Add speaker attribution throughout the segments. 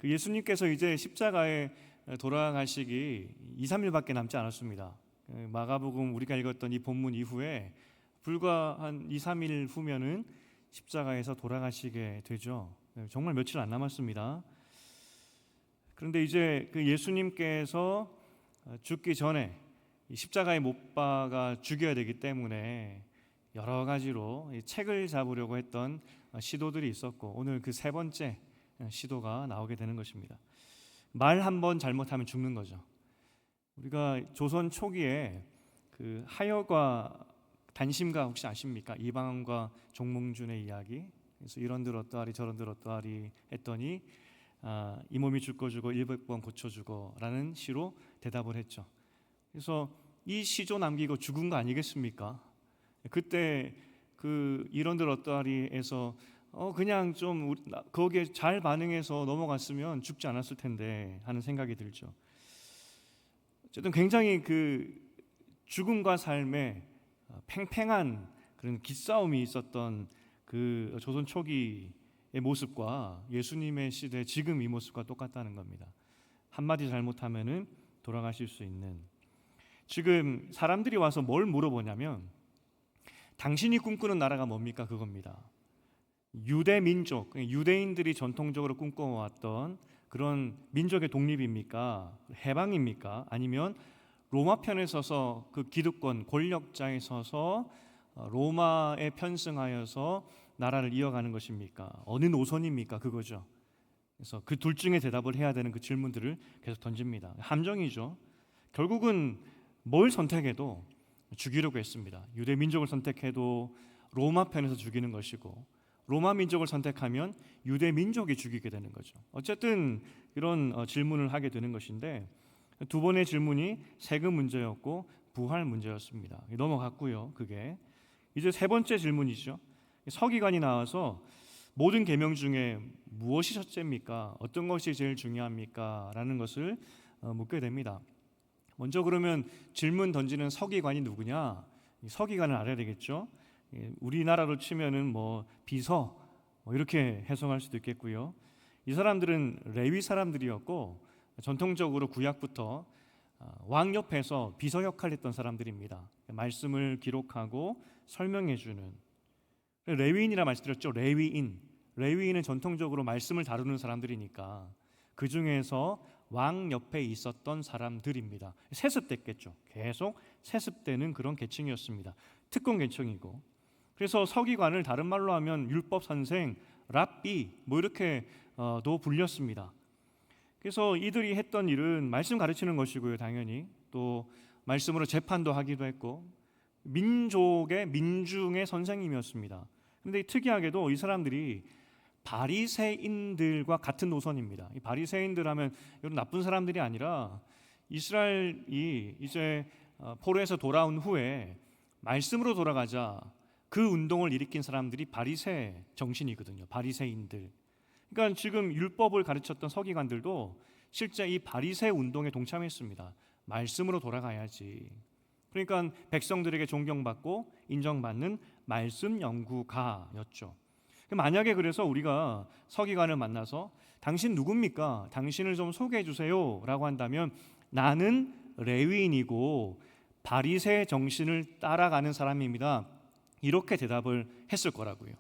Speaker 1: 그 예수님께서 이제 십자가에 돌아가시기 2, 3일밖에 남지 않았습니다. 마가복음 우리가 읽었던 이 본문 이후에 불과 한 2, 3일 후면은 십자가에서 돌아가시게 되죠. 정말 며칠 안 남았습니다. 그런데 이제 그 예수님께서 죽기 전에 십자가에 못 박아 죽여야 되기 때문에 여러 가지로 책을 잡으려고 했던 시도들이 있었고, 오늘 그 세 번째 시도가 나오게 되는 것입니다. 말 한 번 잘못하면 죽는 거죠. 우리가 조선 초기에 그 하여과 단심가 혹시 아십니까? 이방원과 종몽준의 이야기. 그래서 이런들 어떠하리 저런들 어떠하리 했더니 이 몸이 죽고 주고 100번 고쳐주고 라는 시로 대답을 했죠. 그래서 이 시조 남기고 죽은 거 아니겠습니까? 그때 그 이런들 어떠하리에서 그냥 좀 거기에 잘 반응해서 넘어갔으면 죽지 않았을 텐데 하는 생각이 들죠. 어쨌든 굉장히 그 죽음과 삶의 팽팽한 그런 기싸움이 있었던 그 조선 초기의 모습과 예수님의 시대 지금 이 모습과 똑같다는 겁니다. 한마디 잘못하면은 돌아가실 수 있는. 지금 사람들이 와서 뭘 물어보냐면 당신이 꿈꾸는 나라가 뭡니까? 그겁니다. 유대 민족, 유대인들이 전통적으로 꿈꿔왔던 그런 민족의 독립입니까? 해방입니까? 아니면 로마 편에 서서 그 기득권 권력자에 서서 로마에 편승하여서 나라를 이어가는 것입니까? 어느 노선입니까? 그거죠. 그래서 그 둘 중에 대답을 해야 되는 그 질문들을 계속 던집니다. 함정이죠. 결국은 뭘 선택해도 죽이려고 했습니다. 유대 민족을 선택해도 로마 편에서 죽이는 것이고, 로마 민족을 선택하면 유대 민족이 죽이게 되는 거죠. 어쨌든 이런 질문을 하게 되는 것인데, 두 번의 질문이 세금 문제였고 부활 문제였습니다. 넘어갔고요. 그게 이제 세 번째 질문이죠. 서기관이 나와서 모든 계명 중에 무엇이 첫째입니까? 어떤 것이 제일 중요합니까? 라는 것을 묻게 됩니다. 먼저 그러면 질문 던지는 서기관이 누구냐? 서기관을 알아야 되겠죠. 우리나라로 치면은 뭐 비서 이렇게 해석할 수도 있겠고요. 이 사람들은 레위 사람들이었고 전통적으로 구약부터 왕 옆에서 비서 역할을 했던 사람들입니다. 말씀을 기록하고 설명해 주는. 레위인이라 말씀드렸죠. 레위인은 전통적으로 말씀을 다루는 사람들이니까 그 중에서 왕 옆에 있었던 사람들입니다. 세습됐겠죠. 계속 세습되는 그런 계층이었습니다. 특권 계층이고. 그래서 서기관을 다른 말로 하면 율법 선생, 랍비 이렇게도 불렸습니다. 그래서 이들이 했던 일은 말씀 가르치는 것이고요. 당연히 또 말씀으로 재판도 하기도 했고 민중의 선생님이었습니다. 그런데 특이하게도 이 사람들이 바리새인들과 같은 노선입니다. 이 바리새인들 하면 이런 나쁜 사람들이 아니라 이스라엘이 이제 포로에서 돌아온 후에 말씀으로 돌아가자 그 운동을 일으킨 사람들이 바리새 정신이거든요. 바리새인들. 그러니까 지금 율법을 가르쳤던 서기관들도 실제 이 바리새 운동에 동참했습니다. 말씀으로 돌아가야지. 그러니까 백성들에게 존경받고 인정받는 말씀 연구가였죠. 만약에 그래서 우리가 서기관을 만나서 당신 누굽니까? 당신을 좀 소개해 주세요 라고 한다면 나는 레위인이고 바리새 정신을 따라가는 사람입니다. 이렇게 대답을 했을 거라고요.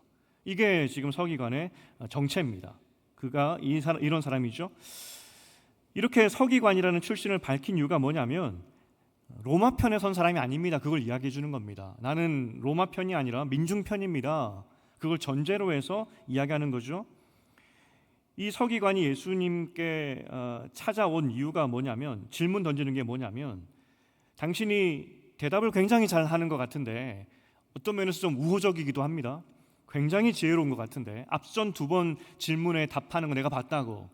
Speaker 1: 이게 지금 서기관의 정체입니다. 그가 이런 사람이죠. 이렇게 서기관이라는 출신을 밝힌 이유가 뭐냐면 로마 편에 선 사람이 아닙니다. 그걸 이야기해 주는 겁니다. 나는 로마 편이 아니라 민중 편입니다. 그걸 전제로 해서 이야기하는 거죠. 이 서기관이 예수님께 찾아온 이유가 뭐냐면, 질문 던지는 게 뭐냐면, 당신이 대답을 굉장히 잘 하는 것 같은데 어떤 면에서 좀 우호적이기도 합니다. 굉장히 지혜로운 것 같은데 앞선 두 번 질문에 답하는 거 내가 봤다고.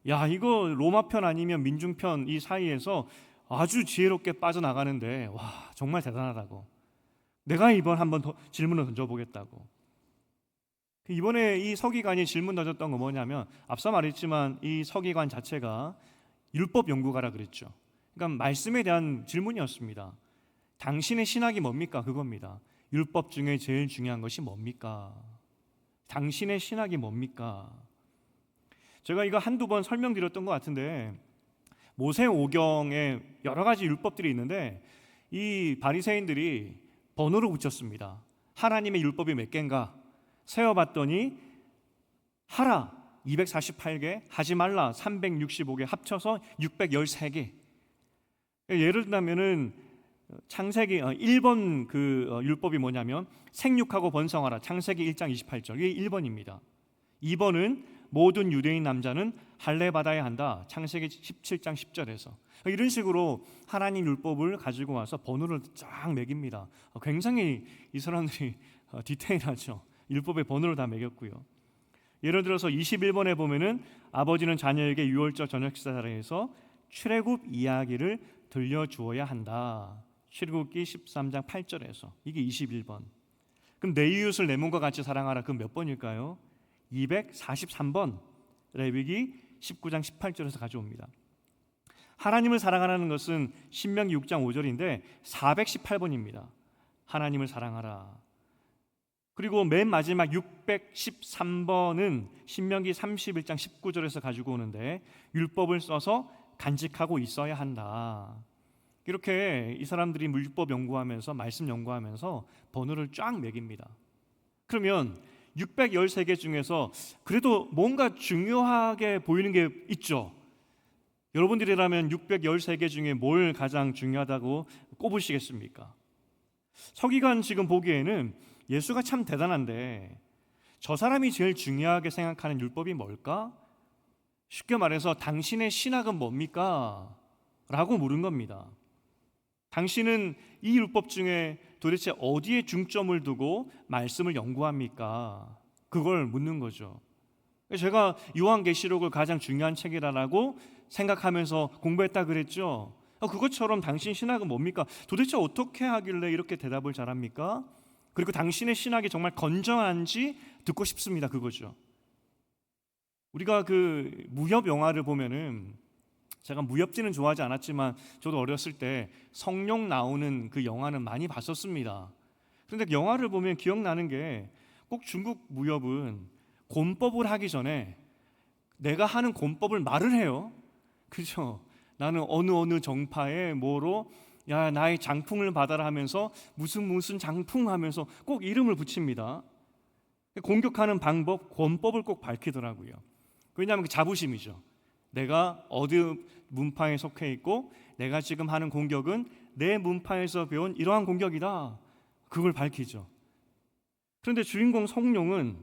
Speaker 1: 야, 이거 로마 편 아니면 민중 편 이 사이에서 아주 지혜롭게 빠져나가는데 와, 정말 대단하다고. 내가 이번 한번 더 질문을 던져보겠다고. 이번에 이 서기관이 질문 던졌던 거 뭐냐면, 앞서 말했지만 이 서기관 자체가 율법 연구가라 그랬죠. 그러니까 말씀에 대한 질문이었습니다. 당신의 신학이 뭡니까? 그겁니다. 율법 중에 제일 중요한 것이 뭡니까? 당신의 신학이 뭡니까? 제가 이거 한두 번 설명드렸던 것 같은데 모세오경에 여러 가지 율법들이 있는데 이 바리새인들이 번호를 붙였습니다. 하나님의 율법이 몇 개인가 세어봤더니 하라 248개, 하지 말라 365개, 합쳐서 613개. 예를 들면은 창세기 1번 율법이 뭐냐면 생육하고 번성하라, 창세기 1장 28절, 이게 1번입니다. 2번은 모든 유대인 남자는 할례 받아야 한다, 창세기 17장 10절에서. 이런 식으로 하나님 율법을 가지고 와서 번호를 쫙 매깁니다. 굉장히 이 사람들이 디테일하죠. 율법의 번호를 다 매겼고요. 예를 들어서 21번에 보면은 아버지는 자녀에게 유월절 저녁 식사 자리에서 출애굽 이야기를 들려주어야 한다. 출애굽기 13장 8절에서. 이게 21번. 그럼 내 이웃을 내 몸과 같이 사랑하라. 그럼 몇 번일까요? 243번. 레위기 19장 18절에서 가져옵니다. 하나님을 사랑하라는 것은 신명기 6장 5절인데 418번입니다. 하나님을 사랑하라. 그리고 맨 마지막 613번은 신명기 31장 19절에서 가지고 오는데 율법을 써서 간직하고 있어야 한다. 이렇게 이 사람들이 율법 연구하면서 말씀 연구하면서 번호를 쫙 매깁니다. 그러면 613개 중에서 그래도 뭔가 중요하게 보이는 게 있죠. 여러분들이라면 613개 중에 뭘 가장 중요하다고 꼽으시겠습니까? 서기관 지금 보기에는 예수가 참 대단한데 저 사람이 제일 중요하게 생각하는 율법이 뭘까? 쉽게 말해서 당신의 신학은 뭡니까? 라고 물은 겁니다. 당신은 이 율법 중에 도대체 어디에 중점을 두고 말씀을 연구합니까? 그걸 묻는 거죠. 제가 요한계시록을 가장 중요한 책이라고 생각하면서 공부했다 그랬죠. 그것처럼 당신 신학은 뭡니까? 도대체 어떻게 하길래 이렇게 대답을 잘합니까? 그리고 당신의 신학이 정말 건전한지 듣고 싶습니다. 그거죠. 우리가 그 무협 영화를 보면은, 제가 무협지는 좋아하지 않았지만 저도 어렸을 때 성룡 나오는 그 영화는 많이 봤었습니다. 그런데 영화를 보면 기억나는 게 꼭 중국 무협은 곤법을 하기 전에 내가 하는 곤법을 말을 해요. 그죠? 나는 어느 정파의 뭐로 야 나의 장풍을 받아라 하면서 무슨 장풍 하면서 꼭 이름을 붙입니다. 공격하는 방법, 권법을 꼭 밝히더라고요. 왜냐하면 그 자부심이죠. 내가 어느 문파에 속해 있고 내가 지금 하는 공격은 내 문파에서 배운 이러한 공격이다. 그걸 밝히죠. 그런데 주인공 성룡은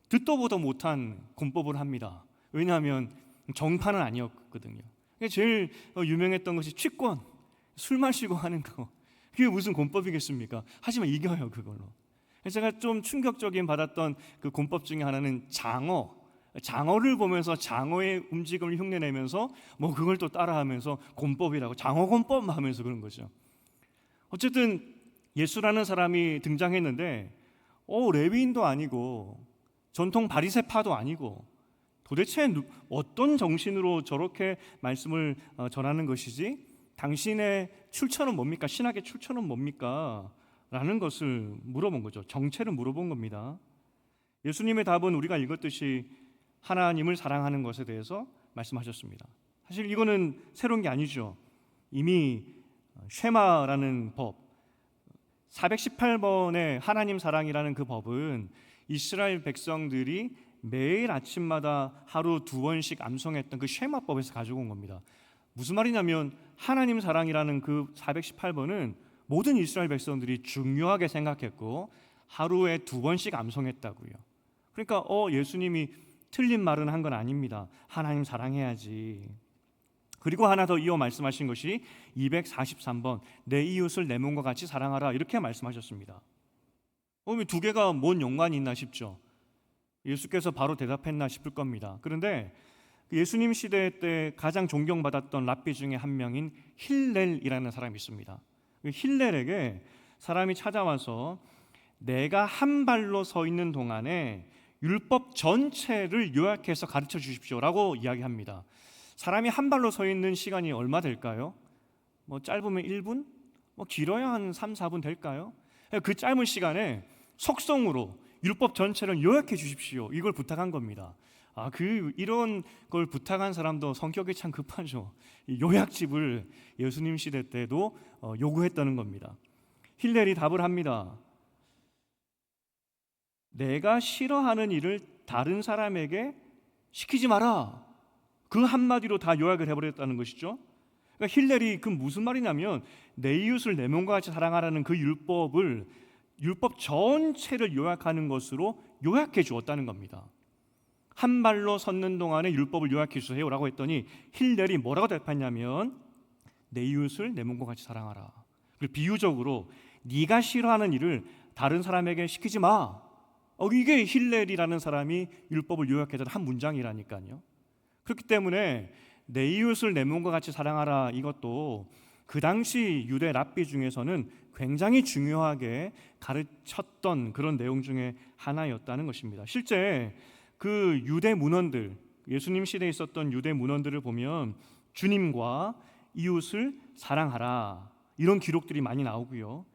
Speaker 1: 듣도 보도 못한 권법을 합니다. 왜냐하면 정파는 아니었거든요. 제일 유명했던 것이 취권, 술 마시고 하는 거. 그게 무슨 권법이겠습니까? 하지만 이겨요, 그걸로. 제가 좀 충격적인 받았던 그 권법 중에 하나는 장어를 보면서 장어의 움직임을 흉내내면서 뭐 그걸 또 따라하면서 권법이라고 장어권법 하면서 그런 거죠. 어쨌든 예수라는 사람이 등장했는데 레위인도 아니고 전통 바리새파도 아니고 도대체 어떤 정신으로 저렇게 말씀을 전하는 것이지? 당신의 출처는 뭡니까? 신학의 출처는 뭡니까? 라는 것을 물어본 거죠. 정체를 물어본 겁니다. 예수님의 답은 우리가 읽었듯이 하나님을 사랑하는 것에 대해서 말씀하셨습니다. 사실 이거는 새로운 게 아니죠. 이미 쉐마라는 법, 418번의 하나님 사랑이라는 그 법은 이스라엘 백성들이 매일 아침마다 하루 2번씩 암송했던 그 쉐마법에서 가지고 온 겁니다. 무슨 말이냐면 하나님 사랑이라는 그 418번은 모든 이스라엘 백성들이 중요하게 생각했고 하루에 2번씩 암송했다고요. 그러니까 예수님이 틀린 말은 한 건 아닙니다. 하나님 사랑해야지. 그리고 하나 더 이어 말씀하신 것이 243번 내 이웃을 내 몸과 같이 사랑하라 이렇게 말씀하셨습니다. 두 개가 뭔 연관이 있나 싶죠. 예수께서 바로 대답했나 싶을 겁니다. 그런데 예수님 시대 때 가장 존경받았던 랍비 중에 한 명인 힐렐이라는 사람이 있습니다. 힐렐에게 사람이 찾아와서 내가 한 발로 서 있는 동안에 율법 전체를 요약해서 가르쳐 주십시오라고 이야기합니다. 사람이 한 발로 서 있는 시간이 얼마 될까요? 짧으면 1분? 길어야 한 3, 4분 될까요? 그 짧은 시간에 속성으로 율법 전체를 요약해 주십시오. 이걸 부탁한 겁니다. 이런 걸 부탁한 사람도 성격이 참 급하죠. 이 요약집을 예수님 시대 때도 요구했다는 겁니다. 힐렐이 답을 합니다. 내가 싫어하는 일을 다른 사람에게 시키지 마라. 그 한마디로 다 요약을 해버렸다는 것이죠. 그러니까 힐렐이 그 무슨 말이냐면 내 이웃을 내 몸과 같이 사랑하라는 그 율법 전체를 요약하는 것으로 요약해 주었다는 겁니다. 한 발로 섰는 동안에 율법을 요약해 주세요라고 했더니 힐렐이 뭐라고 대답했냐면 내 이웃을 내 몸과 같이 사랑하라. 그리고 비유적으로 네가 싫어하는 일을 다른 사람에게 시키지 마. 이게 힐렐이라는 사람이 율법을 요약했던 한 문장이라니까요. 그렇기 때문에 내 이웃을 내 몸과 같이 사랑하라, 이것도 그 당시 유대 랍비 중에서는 굉장히 중요하게 가르쳤던 그런 내용 중에 하나였다는 것입니다. 실제 그 유대 문헌들, 예수님 시대에 있었던 유대 문헌들을 보면 주님과 이웃을 사랑하라 이런 기록들이 많이 나오고요.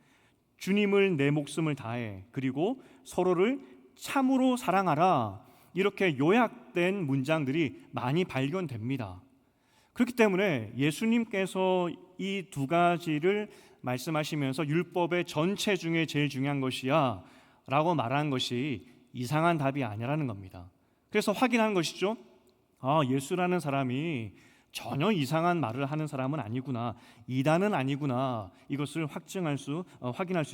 Speaker 1: 주님을 내 목숨을 다해, 그리고 서로를 참으로 사랑하라, 이렇게 요약된 문장들이 많이 발견됩니다. 그렇기 때문에 예수님께서 이 두 가지를 말씀하시면서 율법의 전체 중에 제일 중요한 것이야 라고 말한 것이 이상한 답이 아니라는 겁니다. 그래서 확인한 것이죠. 예수라는 사람이 전혀 이상한 말을 하는 사람은 아니구나, 이단은 아니구나, 이것을 확인할 수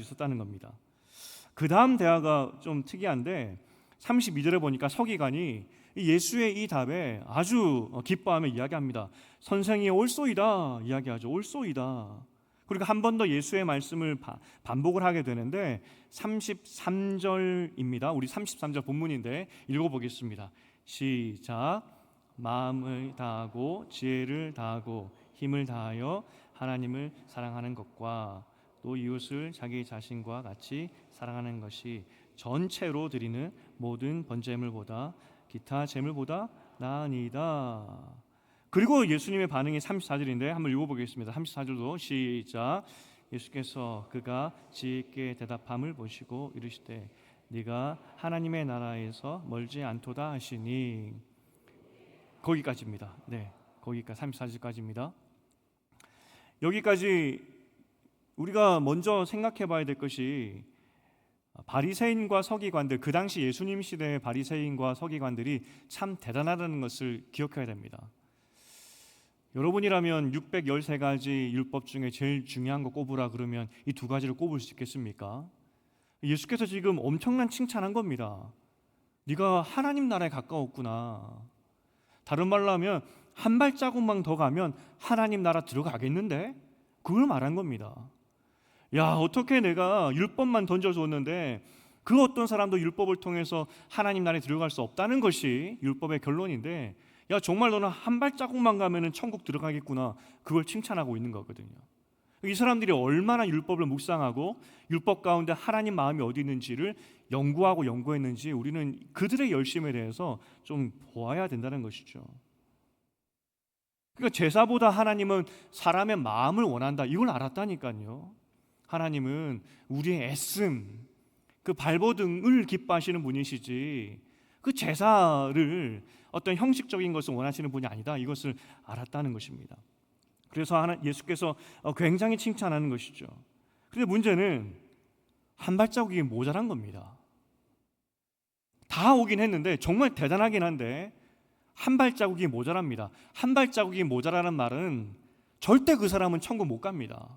Speaker 1: 있었다는 겁니다. 그 다음 대화가 좀 특이한데 32절에 보니까 서기관이 예수의 이 답에 아주 기뻐하며 이야기합니다. 선생이 옳소이다 이야기하죠. 옳소이다. 그리고 한 번 더 예수의 말씀을 반복을 하게 되는데 33절입니다. 우리 33절 본문인데 읽어보겠습니다. 시작. 마음을 다하고 지혜를 다하고 힘을 다하여 하나님을 사랑하는 것과 또 이웃을 자기 자신과 같이 사랑하는 것이 전체로 드리는 모든 번제물보다 기타 제물보다 나으니이다. 그리고 예수님의 반응이 34절인데 한번 읽어보겠습니다. 34절도 시작. 예수께서 그가 지혜있게 대답함을 보시고 이르시되 네가 하나님의 나라에서 멀지 않도다 하시니. 거기까지입니다. 네, 거기까지 34절까지입니다. 여기까지 우리가 먼저 생각해 봐야 될 것이 바리새인과 서기관들, 그 당시 예수님 시대의 바리새인과 서기관들이 참 대단하다는 것을 기억해야 됩니다. 여러분이라면 613가지 율법 중에 제일 중요한 거 꼽으라 그러면 이 두 가지를 꼽을 수 있겠습니까? 예수께서 지금 엄청난 칭찬한 겁니다. 네가 하나님 나라에 가까웠구나. 다른 말로 하면 한 발자국만 더 가면 하나님 나라 들어가겠는데? 그걸 말한 겁니다. 야, 어떻게 내가 율법만 던져줬는데 그 어떤 사람도 율법을 통해서 하나님 나라에 들어갈 수 없다는 것이 율법의 결론인데, 야, 정말 너는 한 발자국만 가면은 천국 들어가겠구나, 그걸 칭찬하고 있는 거거든요. 이 사람들이 얼마나 율법을 묵상하고 율법 가운데 하나님 마음이 어디 있는지를 연구했는지 우리는 그들의 열심에 대해서 좀 보아야 된다는 것이죠. 그러니까 제사보다 하나님은 사람의 마음을 원한다, 이걸 알았다니까요. 하나님은 우리의 애씀, 그 발버둥을 기뻐하시는 분이시지 그 제사를 어떤 형식적인 것을 원하시는 분이 아니다, 이것을 알았다는 것입니다. 그래서 예수께서 굉장히 칭찬하는 것이죠. 그런데 문제는 한 발자국이 모자란 겁니다. 다 오긴 했는데 정말 대단하긴 한데 한 발자국이 모자랍니다. 한 발자국이 모자라는 말은 절대 그 사람은 천국 못 갑니다.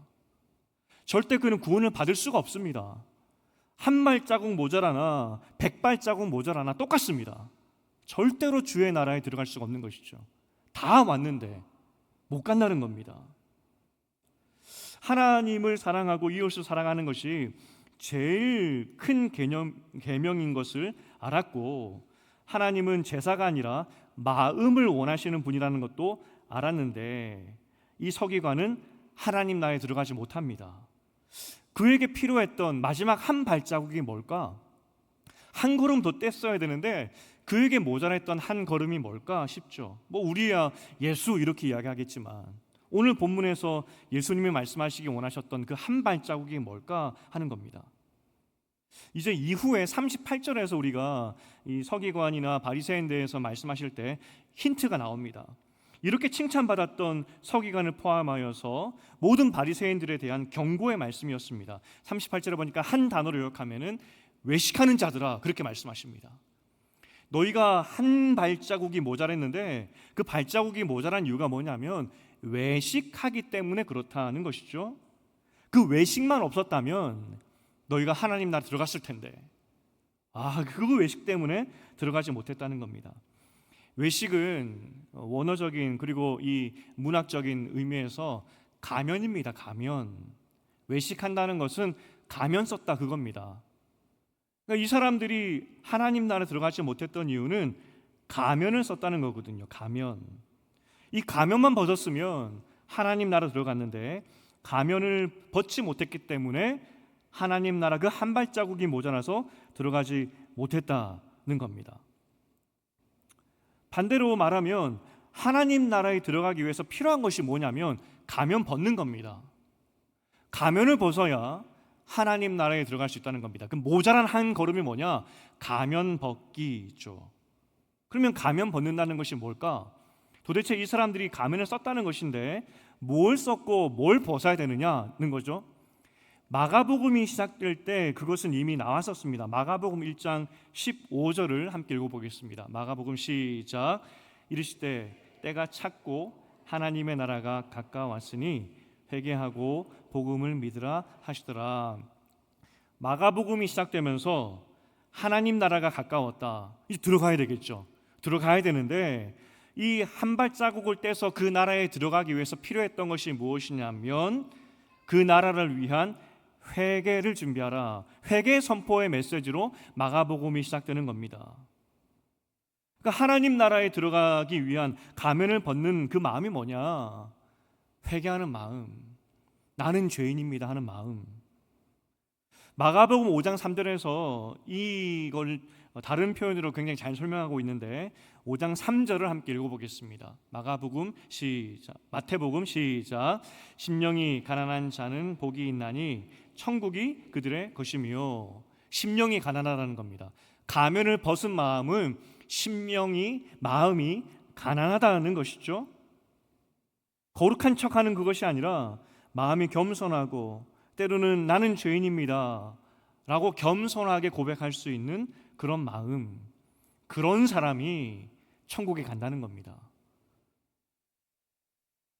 Speaker 1: 절대 그는 구원을 받을 수가 없습니다. 한 발자국 모자라나 100발자국 모자라나 똑같습니다. 절대로 주의 나라에 들어갈 수가 없는 것이죠. 다 왔는데 못 간다는 겁니다. 하나님을 사랑하고 이웃을 사랑하는 것이 제일 큰 계명인 것을 알았고, 하나님은 제사가 아니라 마음을 원하시는 분이라는 것도 알았는데 이 서기관은 하나님 나라에 들어가지 못합니다. 그에게 필요했던 마지막 한 발자국이 뭘까? 한 걸음 더 뗐어야 되는데 그에게 모자랐던 한 걸음이 뭘까 싶죠. 우리야 예수 이렇게 이야기하겠지만 오늘 본문에서 예수님이 말씀하시기 원하셨던 그 한 발자국이 뭘까 하는 겁니다. 이제 이후에 38절에서 우리가 이 서기관이나 바리새인 대해서 말씀하실 때 힌트가 나옵니다. 이렇게 칭찬받았던 서기관을 포함하여서 모든 바리새인들에 대한 경고의 말씀이었습니다. 38절에 보니까 한 단어로 요약하면은 외식하는 자들아, 그렇게 말씀하십니다. 너희가 한 발자국이 모자랐는데 그 발자국이 모자란 이유가 뭐냐면 외식하기 때문에 그렇다는 것이죠. 그 외식만 없었다면 너희가 하나님 나라 들어갔을 텐데, 그 외식 때문에 들어가지 못했다는 겁니다. 외식은 원어적인 그리고 이 문학적인 의미에서 가면입니다. 가면. 외식한다는 것은 가면 썼다, 그겁니다. 그러니까 이 사람들이 하나님 나라에 들어가지 못했던 이유는 가면을 썼다는 거거든요. 가면. 이 가면만 벗었으면 하나님 나라 들어갔는데 가면을 벗지 못했기 때문에 하나님 나라 그 한 발자국이 모자라서 들어가지 못했다는 겁니다. 반대로 말하면 하나님 나라에 들어가기 위해서 필요한 것이 뭐냐면 가면 벗는 겁니다. 가면을 벗어야 하나님 나라에 들어갈 수 있다는 겁니다. 그럼 모자란 한 걸음이 뭐냐? 가면 벗기죠. 그러면 가면 벗는다는 것이 뭘까? 도대체 이 사람들이 가면을 썼다는 것인데 뭘 썼고 뭘 벗어야 되느냐는 거죠. 마가복음이 시작될 때 그것은 이미 나왔었습니다. 마가복음 1장 15절을 함께 읽어보겠습니다. 마가복음 시작. 이르시되 때가 찼고 하나님의 나라가 가까웠으니 회개하고 복음을 믿으라 하시더라. 마가복음이 시작되면서 하나님 나라가 가까웠다. 이제 들어가야 되겠죠. 들어가야 되는데 이 한 발자국을 떼서 그 나라에 들어가기 위해서 필요했던 것이 무엇이냐면 그 나라를 위한 회개를 준비하라. 회개 선포의 메시지로 마가복음이 시작되는 겁니다. 그러니까 하나님 나라에 들어가기 위한 가면을 벗는 그 마음이 뭐냐? 회개하는 마음. 나는 죄인입니다 하는 마음. 마가복음 5장 3절에서 이걸 다른 표현으로 굉장히 잘 설명하고 있는데 5장 3절을 함께 읽어보겠습니다. 마가복음 시작. 마태복음 시작. 심령이 가난한 자는 복이 있나니 천국이 그들의 것이며. 심령이 가난하다는 겁니다. 가면을 벗은 마음은 마음이 가난하다는 것이죠. 거룩한 척하는 그것이 아니라 마음이 겸손하고 때로는 나는 죄인입니다 라고 겸손하게 고백할 수 있는 그런 마음, 그런 사람이 천국에 간다는 겁니다.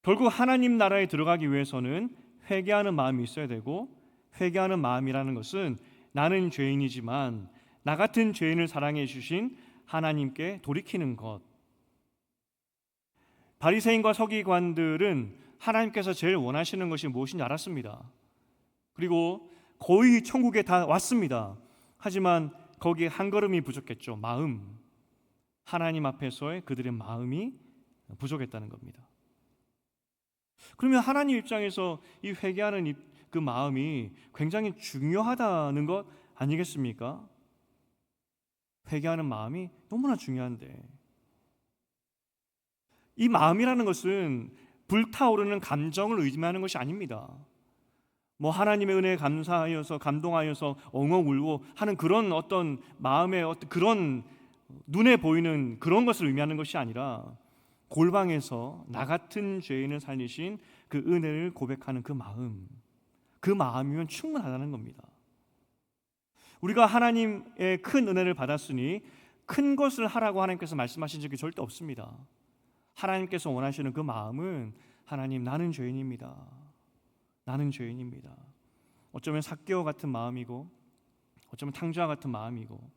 Speaker 1: 결국 하나님 나라에 들어가기 위해서는 회개하는 마음이 있어야 되고, 회개하는 마음이라는 것은 나는 죄인이지만 나 같은 죄인을 사랑해 주신 하나님께 돌이키는 것. 바리새인과 서기관들은 하나님께서 제일 원하시는 것이 무엇인지 알았습니다. 그리고 거의 천국에 다 왔습니다. 하지만 거기에 한 걸음이 부족했죠. 마음. 하나님 앞에서의 그들의 마음이 부족했다는 겁니다. 그러면 하나님 입장에서 이 회개하는 그 마음이 굉장히 중요하다는 것 아니겠습니까? 회개하는 마음이 너무나 중요한데, 이 마음이라는 것은 불타오르는 감정을 의미하는 것이 아닙니다. 뭐 하나님의 은혜에 감사하여서 감동하여서 엉엉 울고 하는 그런 어떤 마음의 어떤 그런 눈에 보이는 그런 것을 의미하는 것이 아니라 골방에서 나 같은 죄인을 살리신 그 은혜를 고백하는 그 마음, 그 마음이면 충분하다는 겁니다. 우리가 하나님의 큰 은혜를 받았으니 큰 것을 하라고 하나님께서 말씀하신 적이 절대 없습니다. 하나님께서 원하시는 그 마음은 하나님, 나는 죄인입니다. 나는 죄인입니다. 어쩌면 삭개오 같은 마음이고 어쩌면 탕자와 같은 마음이고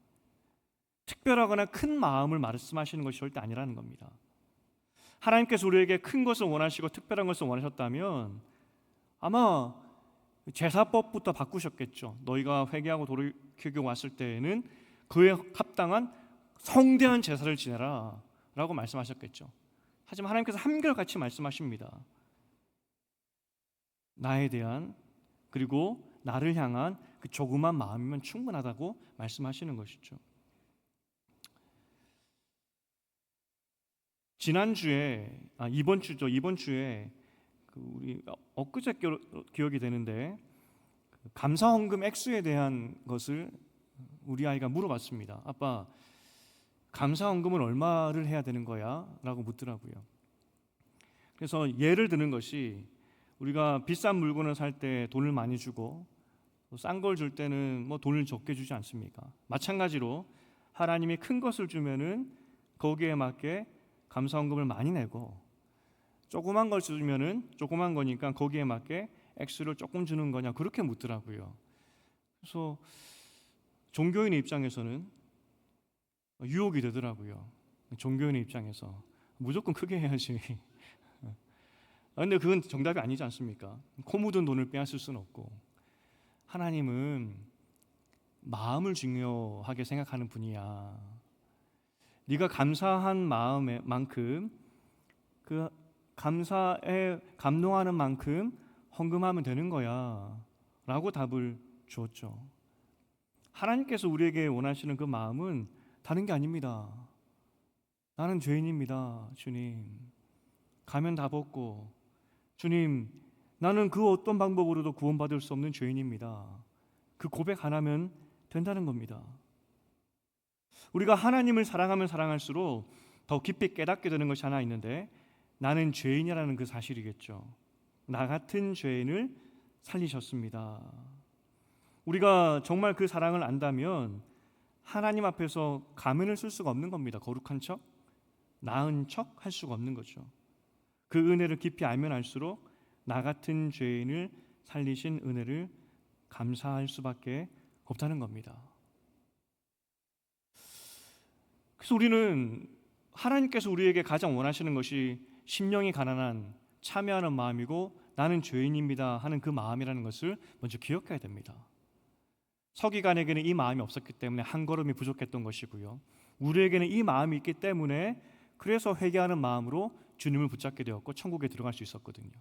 Speaker 1: 특별하거나 큰 마음을 말씀하시는 것이 절대 아니라는 겁니다. 하나님께서 우리에게 큰 것을 원하시고 특별한 것을 원하셨다면 아마 제사법부터 바꾸셨겠죠. 너희가 회개하고 돌이키고 왔을 때에는 그에 합당한 성대한 제사를 지내라 라고 말씀하셨겠죠. 하지만 하나님께서 한결같이 말씀하십니다. 나에 대한, 그리고 나를 향한 그 조그만 마음이면 충분하다고 말씀하시는 것이죠. 이번 주에 우리 엊그제 기억이 되는데 감사 헌금 액수에 대한 것을 우리 아이가 물어봤습니다. 아빠, 감사 헌금은 얼마를 해야 되는 거야? 라고 묻더라고요. 그래서 예를 드는 것이, 우리가 비싼 물건을 살 때 돈을 많이 주고 싼 걸 줄 때는 뭐 돈을 적게 주지 않습니까? 마찬가지로 하나님이 큰 것을 주면은 거기에 맞게 감사 헌금을 많이 내고, 조그만 걸 주면은 조그만 거니까 거기에 맞게 액수를 조금 주는 거냐, 그렇게 묻더라고요. 그래서 종교인의 입장에서는 유혹이 되더라고요. 종교인의 입장에서 무조건 크게 해야지. 근데 그건 정답이 아니지 않습니까? 코 묻은 돈을 빼앗을 수는 없고, 하나님은 마음을 중요하게 생각하는 분이야. 네가 감사한 마음만큼, 그 감사에 감동하는 만큼 헌금하면 되는 거야 라고 답을 주었죠. 하나님께서 우리에게 원하시는 그 마음은 다른 게 아닙니다. 나는 죄인입니다, 주님. 가면 다 벗고, 주님, 나는 그 어떤 방법으로도 구원받을 수 없는 죄인입니다. 그 고백 하나면 된다는 겁니다. 우리가 하나님을 사랑하면 사랑할수록 더 깊이 깨닫게 되는 것이 하나 있는데, 나는 죄인이라는 그 사실이겠죠. 나 같은 죄인을 살리셨습니다. 우리가 정말 그 사랑을 안다면 하나님 앞에서 가면을 쓸 수가 없는 겁니다. 거룩한 척, 나은 척 할 수가 없는 거죠. 그 은혜를 깊이 알면 알수록 나 같은 죄인을 살리신 은혜를 감사할 수밖에 없다는 겁니다. 그래서 우리는 하나님께서 우리에게 가장 원하시는 것이 심령이 가난한 참여하는 마음이고, 나는 죄인입니다 하는 그 마음이라는 것을 먼저 기억해야 됩니다. 서기관에게는 이 마음이 없었기 때문에 한 걸음이 부족했던 것이고요, 우리에게는 이 마음이 있기 때문에 그래서 회개하는 마음으로 주님을 붙잡게 되었고 천국에 들어갈 수 있었거든요.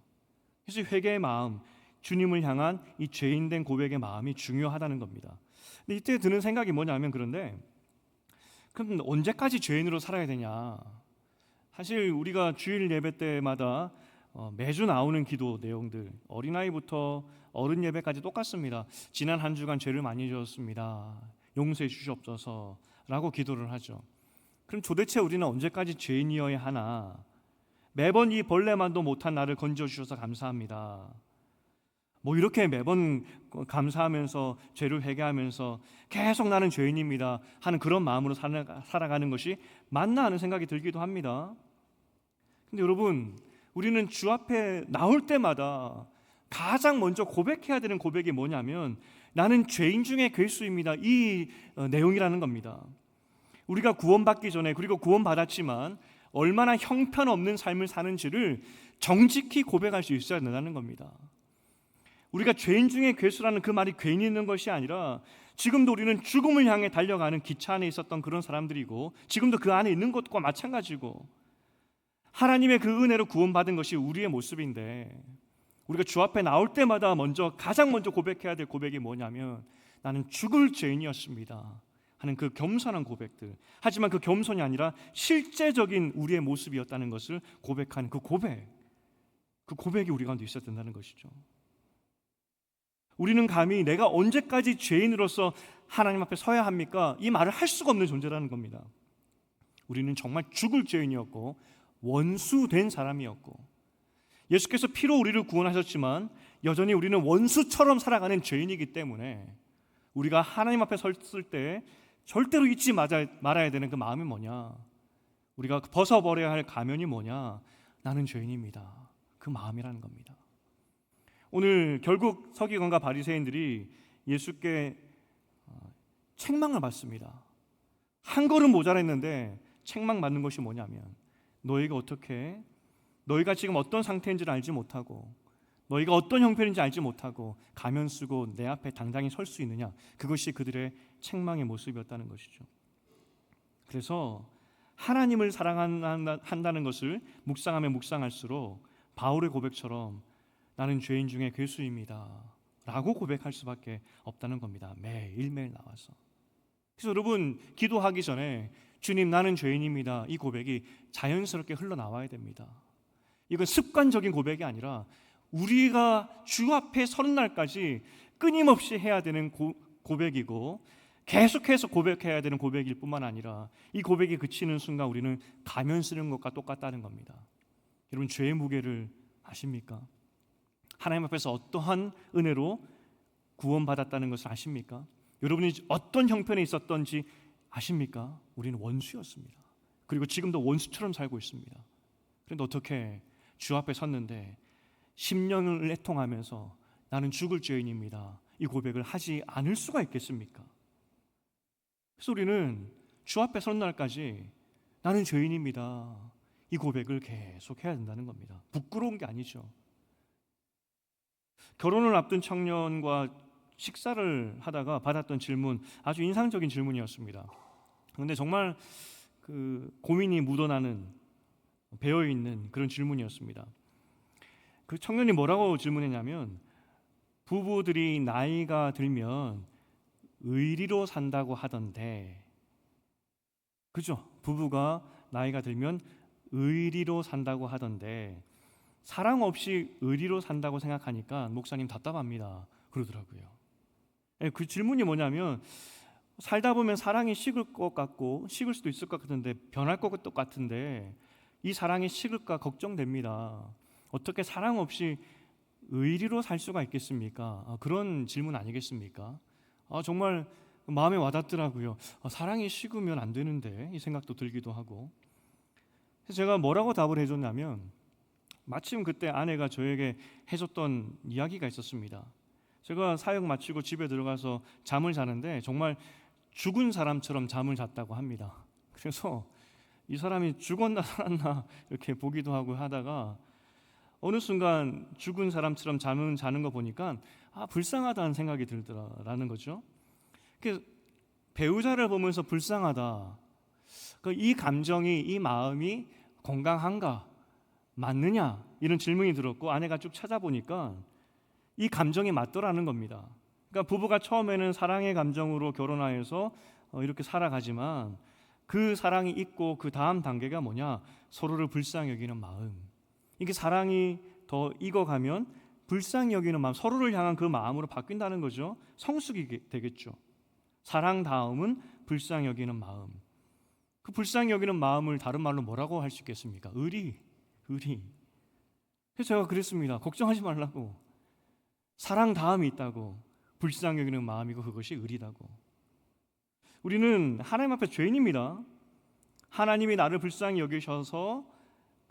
Speaker 1: 그래서 회개의 마음, 주님을 향한 이 죄인된 고백의 마음이 중요하다는 겁니다. 근데 이때 드는 생각이 뭐냐면, 그런데 그럼 언제까지 죄인으로 살아야 되냐? 사실 우리가 주일 예배 때마다 매주 나오는 기도 내용들, 어린아이부터 어른 예배까지 똑같습니다. 지난 한 주간 죄를 많이 지었습니다, 용서해 주시옵소서 라고 기도를 하죠. 그럼 도대체 우리는 언제까지 죄인이어야 하나? 매번 이 벌레만도 못한 나를 건져주셔서 감사합니다, 뭐 이렇게 매번 감사하면서 죄를 회개하면서 계속 나는 죄인입니다 하는 그런 마음으로 살아가는 것이 맞나 하는 생각이 들기도 합니다. 근데 여러분, 우리는 주 앞에 나올 때마다 가장 먼저 고백해야 되는 고백이 뭐냐면, 나는 죄인 중에 괴수입니다, 이 내용이라는 겁니다. 우리가 구원받기 전에, 그리고 구원받았지만 얼마나 형편없는 삶을 사는지를 정직히 고백할 수 있어야 된다는 겁니다. 우리가 죄인 중에 괴수라는 그 말이 괜히 있는 것이 아니라, 지금도 우리는 죽음을 향해 달려가는 기차 안에 있었던 그런 사람들이고, 지금도 그 안에 있는 것과 마찬가지고, 하나님의 그 은혜로 구원받은 것이 우리의 모습인데, 우리가 주 앞에 나올 때마다 가장 먼저 고백해야 될 고백이 뭐냐면, 나는 죽을 죄인이었습니다 하는 그 겸손한 고백들. 하지만 그 겸손이 아니라 실제적인 우리의 모습이었다는 것을 고백하는 그 고백이 우리 가운데 있어야 된다는 것이죠. 우리는 감히 내가 언제까지 죄인으로서 하나님 앞에 서야 합니까? 이 말을 할 수가 없는 존재라는 겁니다. 우리는 정말 죽을 죄인이었고 원수된 사람이었고, 예수께서 피로 우리를 구원하셨지만 여전히 우리는 원수처럼 살아가는 죄인이기 때문에 우리가 하나님 앞에 섰을 때 절대로 잊지 말아야 되는 그 마음이 뭐냐? 우리가 벗어버려야 할 가면이 뭐냐? 나는 죄인입니다, 그 마음이라는 겁니다. 오늘 결국 서기관과 바리새인들이 예수께 책망을 받습니다. 한 걸음 모자랐는데 책망받는 것이 뭐냐면, 너희가 어떻게, 너희가 지금 어떤 상태인지를 알지 못하고, 너희가 어떤 형편인지 알지 못하고 가면 쓰고 내 앞에 당당히 설 수 있느냐? 그것이 그들의 책망의 모습이었다는 것이죠. 그래서 하나님을 사랑한다는 것을 묵상하면 묵상할수록 바울의 고백처럼 나는 죄인 중에 괴수입니다 라고 고백할 수밖에 없다는 겁니다. 매일매일 나와서. 그래서 여러분, 기도하기 전에 주님 나는 죄인입니다, 이 고백이 자연스럽게 흘러나와야 됩니다. 이건 습관적인 고백이 아니라 우리가 주 앞에 서는 날까지 끊임없이 해야 되는 고백이고 계속해서 고백해야 되는 고백일 뿐만 아니라 이 고백이 그치는 순간 우리는 가면 쓰는 것과 똑같다는 겁니다. 여러분, 죄의 무게를 아십니까? 하나님 앞에서 어떠한 은혜로 구원받았다는 것을 아십니까? 여러분이 어떤 형편에 있었던지 아십니까? 우리는 원수였습니다. 그리고 지금도 원수처럼 살고 있습니다. 그런데 어떻게 주 앞에 섰는데 10년을 애통하면서 나는 죽을 죄인입니다, 이 고백을 하지 않을 수가 있겠습니까? 그래서 우리는 주 앞에 선 날까지 나는 죄인입니다, 이 고백을 계속 해야 된다는 겁니다. 부끄러운 게 아니죠. 결혼을 앞둔 청년과 식사를 하다가 받았던 질문, 아주 인상적인 질문이었습니다. 그런데 정말 그 고민이 묻어나는, 배어있는 그런 질문이었습니다. 그 청년이 뭐라고 질문했냐면, 부부들이 나이가 들면 의리로 산다고 하던데, 그죠? 부부가 나이가 들면 의리로 산다고 하던데 사랑 없이 의리로 산다고 생각하니까 목사님 답답합니다, 그러더라고요. 그 질문이 뭐냐면, 살다 보면 사랑이 식을 것 같고, 식을 수도 있을 것 같은데, 변할 것 같은데 이 사랑이 식을까 걱정됩니다. 어떻게 사랑 없이 의리로 살 수가 있겠습니까? 그런 질문 아니겠습니까? 정말 마음에 와닿더라고요. 사랑이 식으면 안 되는데, 이 생각도 들기도 하고. 그래서 제가 뭐라고 답을 해줬냐면, 마침 그때 아내가 저에게 해줬던 이야기가 있었습니다. 제가 사역 마치고 집에 들어가서 잠을 자는데 정말 죽은 사람처럼 잠을 잤다고 합니다. 그래서 이 사람이 죽었나 살았나 이렇게 보기도 하고 하다가 어느 순간 죽은 사람처럼 잠을 자는 거 보니까 불쌍하다는 생각이 들더라라는 거죠. 배우자를 보면서 불쌍하다, 이 감정이, 이 마음이 건강한가, 맞느냐, 이런 질문이 들었고, 아내가 쭉 찾아보니까 이 감정이 맞더라는 겁니다. 그러니까 부부가 처음에는 사랑의 감정으로 결혼하여서 이렇게 살아가지만 그 사랑이 있고 그 다음 단계가 뭐냐, 서로를 불쌍히 여기는 마음. 이게 사랑이 더 익어가면 불쌍히 여기는 마음, 서로를 향한 그 마음으로 바뀐다는 거죠. 성숙이 되겠죠. 사랑 다음은 불쌍히 여기는 마음. 그 불쌍히 여기는 마음을 다른 말로 뭐라고 할 수 있겠습니까? 의리. 그래서 제가 그랬습니다. 걱정하지 말라고. 사랑 다음이 있다고. 불쌍히 여기는 마음이고 그것이 의리다고. 우리는 하나님 앞에 죄인입니다. 하나님이 나를 불쌍히 여기셔서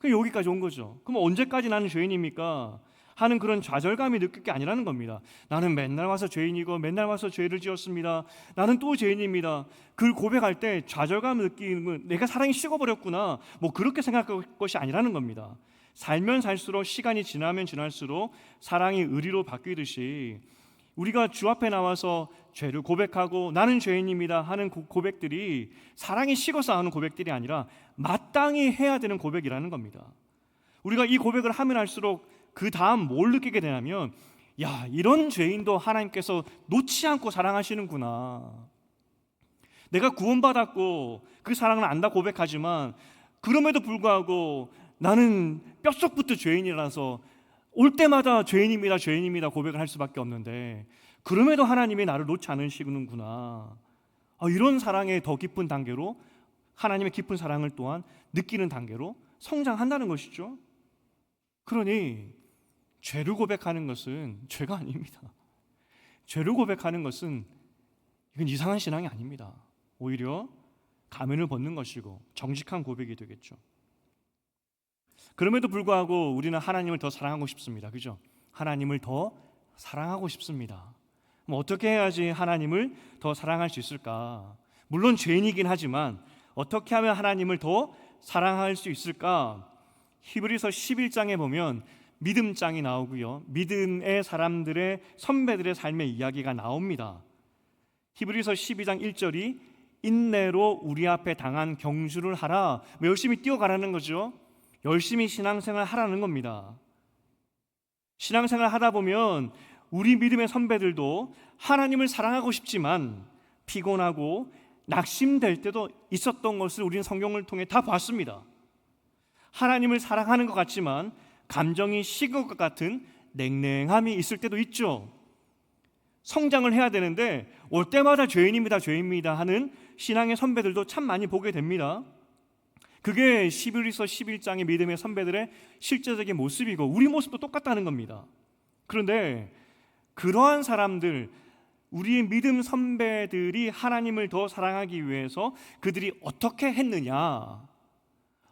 Speaker 1: 여기까지 온 거죠. 그럼 언제까지 나는 죄인입니까? 하는 그런 좌절감이 느낄 게 아니라는 겁니다. 나는 맨날 와서 죄인이고 맨날 와서 죄를 지었습니다. 나는 또 죄인입니다. 그걸 고백할 때 좌절감을 느끼는 건 내가 사랑이 식어버렸구나, 그렇게 생각할 것이 아니라는 겁니다. 살면 살수록, 시간이 지나면 지날수록 사랑이 의리로 바뀌듯이 우리가 주 앞에 나와서 죄를 고백하고 나는 죄인입니다 하는 고백들이 사랑이 식어서 하는 고백들이 아니라 마땅히 해야 되는 고백이라는 겁니다. 우리가 이 고백을 하면 할수록 그 다음 뭘 느끼게 되냐면, 이런 죄인도 하나님께서 놓지 않고 사랑하시는구나. 내가 구원받았고 그 사랑을 안다 고백하지만 그럼에도 불구하고 나는 뼛속부터 죄인이라서 올 때마다 죄인입니다 고백을 할 수밖에 없는데, 그럼에도 하나님이 나를 놓지 않으시는구나. 이런 사랑의 더 깊은 단계로, 하나님의 깊은 사랑을 또한 느끼는 단계로 성장한다는 것이죠. 그러니 죄를 고백하는 것은 죄가 아닙니다. 죄를 고백하는 것은 이건 이상한 신앙이 아닙니다. 오히려 가면을 벗는 것이고 정직한 고백이 되겠죠. 그럼에도 불구하고 우리는 하나님을 더 사랑하고 싶습니다. 그죠? 하나님을 더 사랑하고 싶습니다. 어떻게 해야지 하나님을 더 사랑할 수 있을까? 물론 죄인이긴 하지만 어떻게 하면 하나님을 더 사랑할 수 있을까? 히브리서 11장에 보면 믿음장이 나오고요, 믿음의 사람들의, 선배들의 삶의 이야기가 나옵니다. 히브리서 12장 1절이 인내로 우리 앞에 당한 경주를 하라, 열심히 뛰어가라는 거죠. 열심히 신앙생활 하라는 겁니다. 신앙생활 하다 보면 우리 믿음의 선배들도 하나님을 사랑하고 싶지만 피곤하고 낙심될 때도 있었던 것을 우리는 성경을 통해 다 봤습니다. 하나님을 사랑하는 것 같지만 감정이 식을 것 같은 냉랭함이 있을 때도 있죠. 성장을 해야 되는데 올 때마다 죄인입니다, 죄인입니다 하는 신앙의 선배들도 참 많이 보게 됩니다. 그게 히브리서 11장의 믿음의 선배들의 실제적인 모습이고 우리 모습도 똑같다는 겁니다. 그런데 그러한 사람들, 우리의 믿음 선배들이 하나님을 더 사랑하기 위해서 그들이 어떻게 했느냐,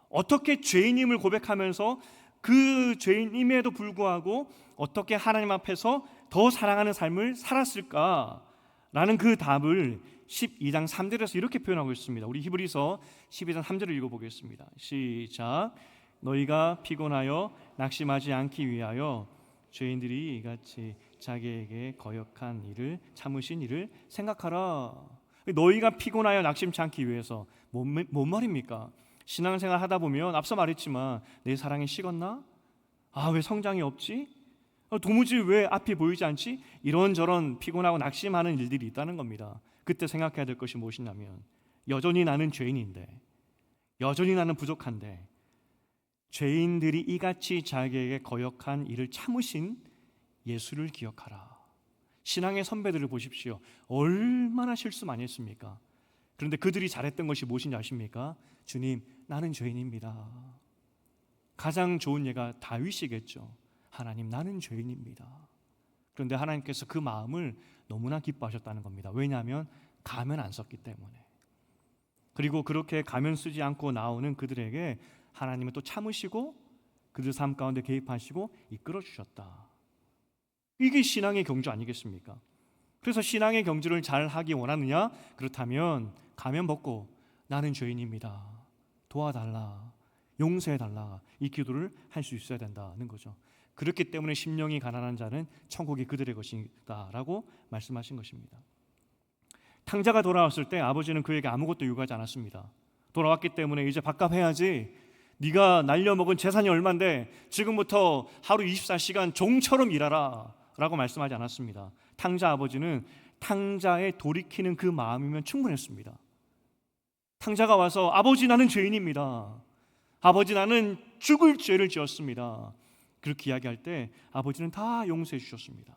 Speaker 1: 어떻게 죄인임을 고백하면서 그 죄인임에도 불구하고 어떻게 하나님 앞에서 더 사랑하는 삶을 살았을까라는 그 답을 12장 3절에서 이렇게 표현하고 있습니다. 우리 히브리서 12장 3절을 읽어보겠습니다. 시작. 너희가 피곤하여 낙심하지 않기 위하여 죄인들이 이같이 자기에게 거역한 일을 참으신 일을 생각하라. 너희가 피곤하여 낙심치 않기 위해서 뭔 말입니까? 신앙생활 하다 보면 앞서 말했지만 내 사랑이 식었나? 왜 성장이 없지? 도무지 왜 앞이 보이지 않지? 이런저런 피곤하고 낙심하는 일들이 있다는 겁니다. 그때 생각해야 될 것이 무엇이냐면 여전히 나는 죄인인데, 여전히 나는 부족한데 죄인들이 이같이 자기에게 거역한 일을 참으신 예수를 기억하라. 신앙의 선배들을 보십시오. 얼마나 실수 많이 했습니까? 그런데 그들이 잘했던 것이 무엇인지 아십니까? 주님, 나는 죄인입니다. 가장 좋은 예가 다윗이겠죠. 하나님, 나는 죄인입니다. 그런데 하나님께서 그 마음을 너무나 기뻐하셨다는 겁니다. 왜냐하면 가면 안 썼기 때문에. 그리고 그렇게 가면 쓰지 않고 나오는 그들에게 하나님은 또 참으시고 그들 삶 가운데 개입하시고 이끌어 주셨다. 이게 신앙의 경주 아니겠습니까? 그래서 신앙의 경주를 잘 하기 원하느냐? 그렇다면 가면 벗고 나는 죄인입니다, 도와달라, 용서해달라, 이 기도를 할 수 있어야 된다는 거죠. 그렇기 때문에 심령이 가난한 자는 천국이 그들의 것이다 라고 말씀하신 것입니다. 탕자가 돌아왔을 때 아버지는 그에게 아무것도 요구하지 않았습니다. 돌아왔기 때문에 이제 밥값 해야지, 네가 날려먹은 재산이 얼만데 지금부터 하루 24시간 종처럼 일하라 라고 말씀하지 않았습니다. 탕자 아버지는 탕자의 돌이키는 그 마음이면 충분했습니다. 탕자가 와서 아버지, 나는 죄인입니다, 아버지, 나는 죽을 죄를 지었습니다, 그렇게 이야기할 때 아버지는 다 용서해 주셨습니다.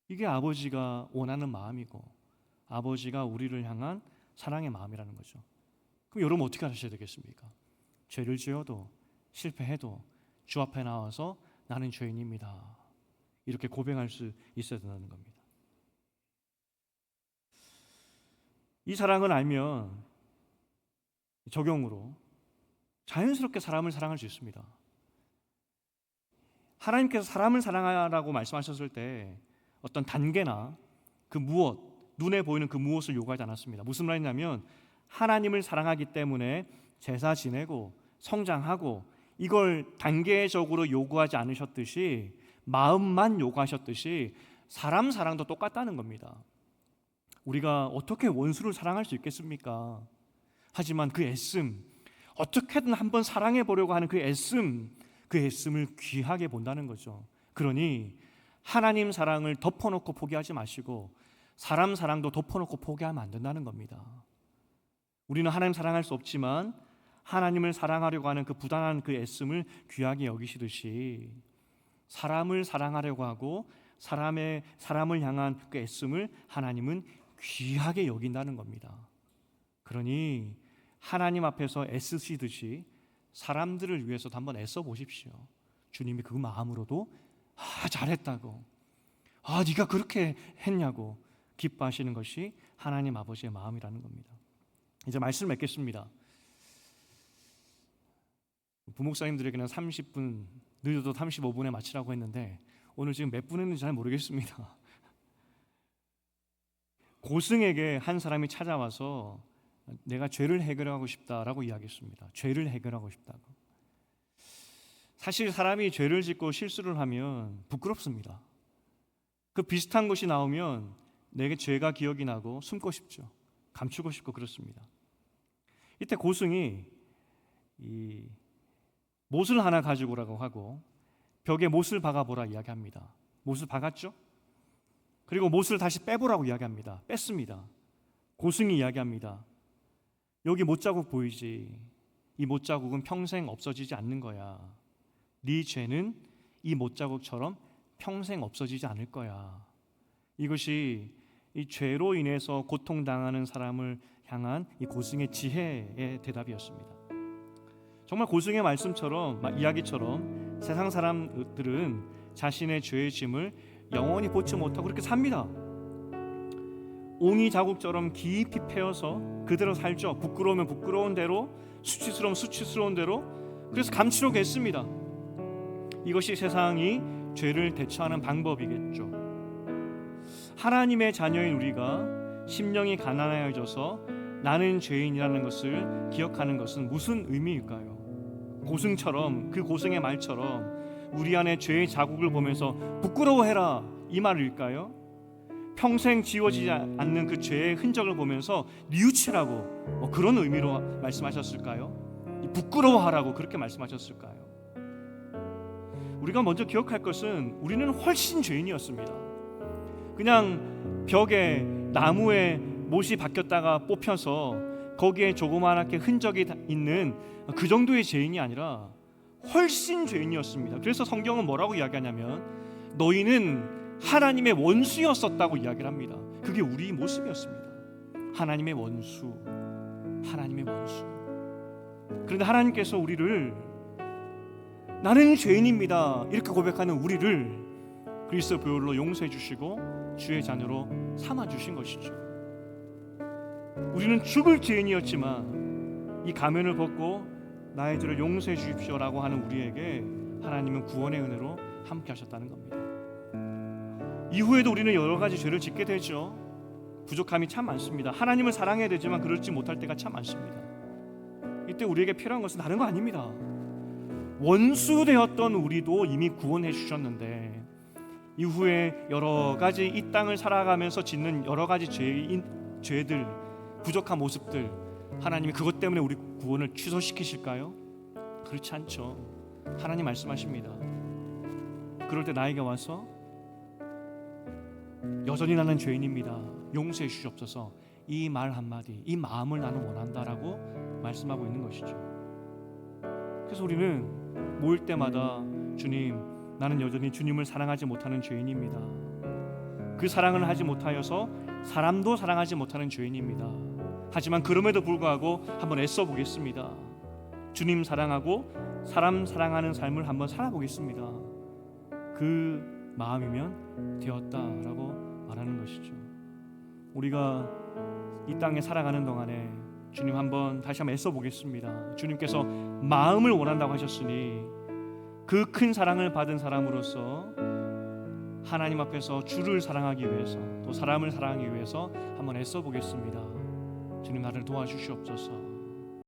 Speaker 1: 이게 아버지가 원하는 마음이고 아버지가 우리를 향한 사랑의 마음이라는 거죠. 그럼 여러분 어떻게 하셔야 되겠습니까? 죄를 지어도 실패해도 주 앞에 나와서 나는 죄인입니다, 이렇게 고백할 수 있어야 된다는 겁니다. 이 사랑을 알면 적용으로 자연스럽게 사람을 사랑할 수 있습니다. 하나님께서 사람을 사랑하라고 말씀하셨을 때 어떤 단계나 그 무엇, 눈에 보이는 그 무엇을 요구하지 않았습니다. 무슨 말이냐면 하나님을 사랑하기 때문에 제사 지내고 성장하고 이걸 단계적으로 요구하지 않으셨듯이 마음만 요구하셨듯이 사람 사랑도 똑같다는 겁니다. 우리가 어떻게 원수를 사랑할 수 있겠습니까? 하지만 그 애씀, 어떻게든 한번 사랑해 보려고 하는 그 애씀을 귀하게 본다는 거죠. 그러니 하나님 사랑을 덮어놓고 포기하지 마시고 사람 사랑도 덮어놓고 포기하면 안 된다는 겁니다. 우리는 하나님 사랑할 수 없지만 하나님을 사랑하려고 하는 그 부단한 그 애씀을 귀하게 여기시듯이 사람을 사랑하려고 하고 사람을 향한 그 애씀을 하나님은 귀하게 여긴다는 겁니다. 그러니 하나님 앞에서 애쓰시듯이 사람들을 위해서도 한번 애써 보십시오. 주님이 그 마음으로도 잘했다고, 네가 그렇게 했냐고 기뻐하시는 것이 하나님 아버지의 마음이라는 겁니다. 이제 말씀을 맺겠습니다. 부목사님들에게는 30분, 늦어도 35분에 마치라고 했는데 오늘 지금 몇 분 했는지 잘 모르겠습니다. 고승에게 한 사람이 찾아와서 내가 죄를 해결하고 싶다라고 이야기했습니다. 죄를 해결하고 싶다고. 사실 사람이 죄를 짓고 실수를 하면 부끄럽습니다. 그 비슷한 것이 나오면 내게 죄가 기억이 나고 숨고 싶죠. 감추고 싶고 그렇습니다. 이때 고승이 이 못을 하나 가지고 오라고 하고 벽에 못을 박아보라 이야기합니다. 못을 박았죠? 그리고 못을 다시 빼보라고 이야기합니다. 뺐습니다. 고승이 이야기합니다. 여기 못자국 보이지? 이 못자국은 평생 없어지지 않는 거야. 네 죄는 이 못자국처럼 평생 없어지지 않을 거야. 이것이 이 죄로 인해서 고통당하는 사람을 향한 이 고승의 지혜의 대답이었습니다. 정말 고승의 말씀처럼, 이야기처럼 세상 사람들은 자신의 죄의 짐을 영원히 벗지 못하고 그렇게 삽니다. 옹이 자국처럼 깊이 패여서 그대로 살죠. 부끄러우면 부끄러운 대로, 수치스러우면 수치스러운 대로, 그래서 감추려고 했습니다. 이것이 세상이 죄를 대처하는 방법이겠죠. 하나님의 자녀인 우리가 심령이 가난해져서 나는 죄인이라는 것을 기억하는 것은 무슨 의미일까요? 고승처럼, 그 고승의 말처럼 우리 안에 죄의 자국을 보면서 부끄러워해라, 이 말일까요? 평생 지워지지 않는 그 죄의 흔적을 보면서 뉘우치라고 그런 의미로 말씀하셨을까요? 부끄러워하라고 그렇게 말씀하셨을까요? 우리가 먼저 기억할 것은 우리는 훨씬 죄인이었습니다. 그냥 벽에 나무에 못이 박혔다가 뽑혀서 거기에 조그맣게 흔적이 있는 그 정도의 죄인이 아니라 훨씬 죄인이었습니다. 그래서 성경은 뭐라고 이야기하냐면 너희는 하나님의 원수였었다고 이야기를 합니다. 그게 우리 모습이었습니다. 하나님의 원수, 하나님의 원수. 그런데 하나님께서 우리를 나는 죄인입니다 이렇게 고백하는 우리를 그리스도 보혈로 용서해 주시고 주의 자녀로 삼아 주신 것이죠. 우리는 죽을 죄인이었지만 이 가면을 벗고 나의 죄를 용서해 주십시오라고 하는 우리에게 하나님은 구원의 은혜로 함께 하셨다는 겁니다. 이후에도 우리는 여러 가지 죄를 짓게 되죠. 부족함이 참 많습니다. 하나님을 사랑해야 되지만 그렇지 못할 때가 참 많습니다. 이때 우리에게 필요한 것은 다른 거 아닙니다. 원수 되었던 우리도 이미 구원해 주셨는데 이후에 여러 가지 이 땅을 살아가면서 짓는 여러 가지 죄들, 부족한 모습들, 하나님이 그것 때문에 우리 구원을 취소시키실까요? 그렇지 않죠. 하나님 말씀하십니다. 그럴 때 나에게 와서 여전히 나는 죄인입니다, 용서해 주시옵소서, 이 말 한마디, 이 마음을 나는 원한다라고 말씀하고 있는 것이죠. 그래서 우리는 모일 때마다 주님, 나는 여전히 주님을 사랑하지 못하는 죄인입니다. 그 사랑을 하지 못하여서 사람도 사랑하지 못하는 죄인입니다. 하지만 그럼에도 불구하고 한번 애써 보겠습니다. 주님 사랑하고 사람 사랑하는 삶을 한번 살아보겠습니다. 그 마음이면 되었다라고 말하는 것이죠. 우리가 이 땅에 살아가는 동안에 주님 다시 한번 애써 보겠습니다. 주님께서 마음을 원한다고 하셨으니 그 큰 사랑을 받은 사람으로서 하나님 앞에서 주를 사랑하기 위해서 또 사람을 사랑하기 위해서 한번 애써 보겠습니다. 주님 나를 도와주시옵소서.